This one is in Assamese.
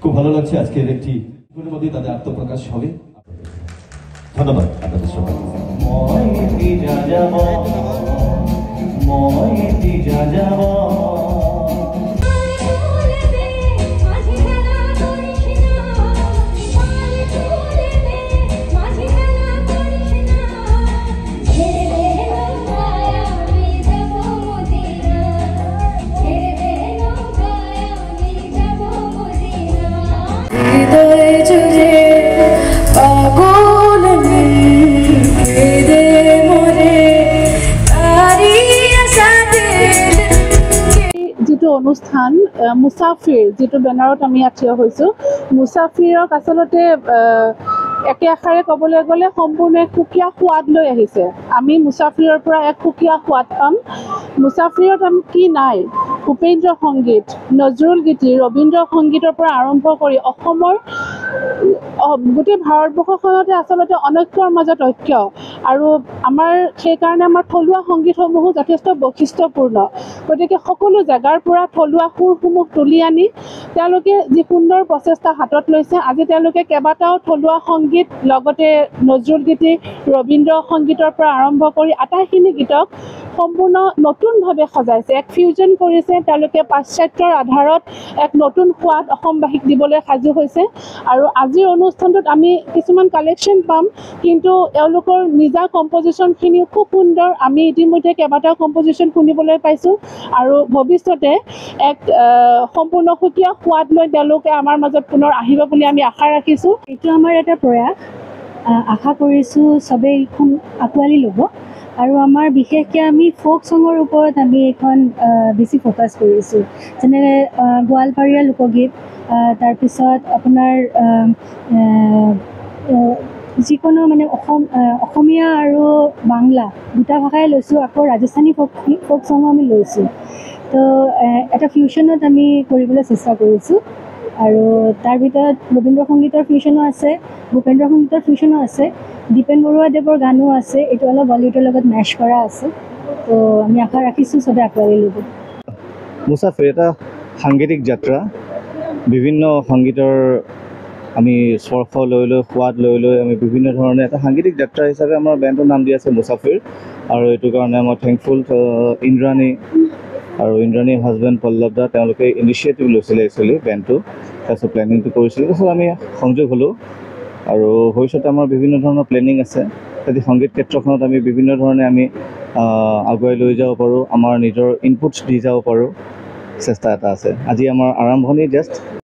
খুব ভালো লাগছে আজকেৰ একটি মধ্যে তাদেৰ আত্মপ্ৰকাশ হবে। ধন্যবাদ আপনাদেৰ সবাইকে। যিটো অনুষ্ঠান মুছাফিৰ যিটো বেনাৰত আমি ইয়াত থিয় হৈছোঁ, মুছাফিৰক আচলতে একে আষাৰে ক'বলৈ গ'লে সম্পূৰ্ণ এক সুকীয়া সোৱাদ লৈ আহিছে। আমি মুছাফিৰৰ পৰা এক সুকীয়া সোৱাদ পাম। মুছাফিৰত আমি কি নাই, ভূপেন্দ্ৰ সংগীত, নজৰুল গীতি, ৰবীন্দ্ৰ সংগীতৰ পৰা আৰম্ভ কৰি অসমৰ গোটেই ভাৰতবৰ্ষখনতে আচলতে অনৈক্যৰ মাজত ঐক্য, আৰু আমাৰ সেইকাৰণে আমাৰ থলুৱা সংগীতসমূহো যথেষ্ট বৈশিষ্ট্যপূৰ্ণ। গতিকে সকলো জেগাৰ পৰা থলুৱা সুৰসমূহ তুলি আনি তেওঁলোকে যি সুন্দৰ প্ৰচেষ্টা হাতত লৈছে। আজি তেওঁলোকে কেইবাটাও থলুৱা সংগীত লগতে নজৰুল গীতি, ৰবীন্দ্ৰ সংগীতৰ পৰা আৰম্ভ কৰি আটাইখিনি গীতক সম্পূৰ্ণ নতুনভাৱে সজাইছে, এক ফিউজন কৰিছে। তেওঁলোকে পাশ্চাত্যৰ আধাৰত এক নতুন সোৱাদ অসমবাসীক দিবলৈ সাজু হৈছে। আৰু আজিৰ অনুষ্ঠানটোত আমি কিছুমান কালেকশ্যন পাম, কিন্তু এওঁলোকৰ নিজা কম্পজিশ্যনখিনিও খুব সুন্দৰ। আমি ইতিমধ্যে কেইবাটাও কম্পজিশ্যন শুনিবলৈ পাইছোঁ, আৰু ভৱিষ্যতে এক সম্পূৰ্ণ সুকীয়া সোৱাদ লৈ তেওঁলোকে আমাৰ মাজত পুনৰ আহিব বুলি আমি আশা ৰাখিছোঁ। এইটো আমাৰ এটা প্ৰয়াস, আশা কৰিছোঁ চবেই এইখন আঁকোৱালি ল'ব। আৰু আমাৰ বিশেষকৈ আমি ফ'ক ছঙৰ ওপৰত আমি এইখন বেছি ফ'কাছ কৰিছোঁ, যেনে গোৱালপাৰীয়া লোকগীত, তাৰপিছত আপোনাৰ যিকোনো মানে অসমীয়া আৰু বাংলা দুটা ভাষাই লৈছোঁ, আকৌ ৰাজস্থানী ফ'ক ছঙো আমি লৈছোঁ। তো এটা ফিউশ্যনত আমি কৰিবলৈ চেষ্টা কৰিছোঁ। আৰু তাৰ ভিতৰত ৰবীন্দ্ৰ সংগীতৰ ফিউশ্যনো আছে, ভূপেন্দ্ৰ সংগীতৰ ফিউশ্যনো আছে, দীপেন বৰুৱাদেৱৰ গানো আছে। এইটো অলপ বলিউডৰ লগত মেচ কৰা আছে। তো আমি আশা ৰাখিছোঁ চবে আঁকোৱালি ল'ব। মুছাফিৰ এটা সাংগীতিক যাত্ৰা, বিভিন্ন সংগীতৰ আমি স্পৰ্শ লৈ লৈ সোৱাদ লৈ লৈ আমি বিভিন্ন ধৰণে এটা সাংগীতিক যাত্ৰা হিচাপে আমাৰ বেণ্ডটোৰ নাম দি আছে মুছাফিৰ। আৰু এইটো কাৰণে মই থেংকফুল ইন্দ্ৰাণী আৰু ইন্দ্ৰাণীৰ হাজবেণ্ড পল্লৱ দা, তেওঁলোকে ইনিচিয়েটিভ লৈছিলে একচুৱেলি বেণ্ডটো, তাৰপিছত প্লেনিংটো কৰিছিলে, তাৰপিছত আমি সংযোগ হ'লোঁ। আৰু ভৱিষ্যতে আমাৰ বিভিন্ন ধৰণৰ প্লেনিং আছে, যদি সংগীত ক্ষেত্ৰখনত আমি বিভিন্ন ধৰণে আমি আগুৱাই লৈ যাব পাৰোঁ, আমাৰ নিজৰ ইনপুটছ দি যাব পাৰোঁ, চেষ্টা এটা আছে। আজি আমাৰ আৰম্ভণি জাষ্ট।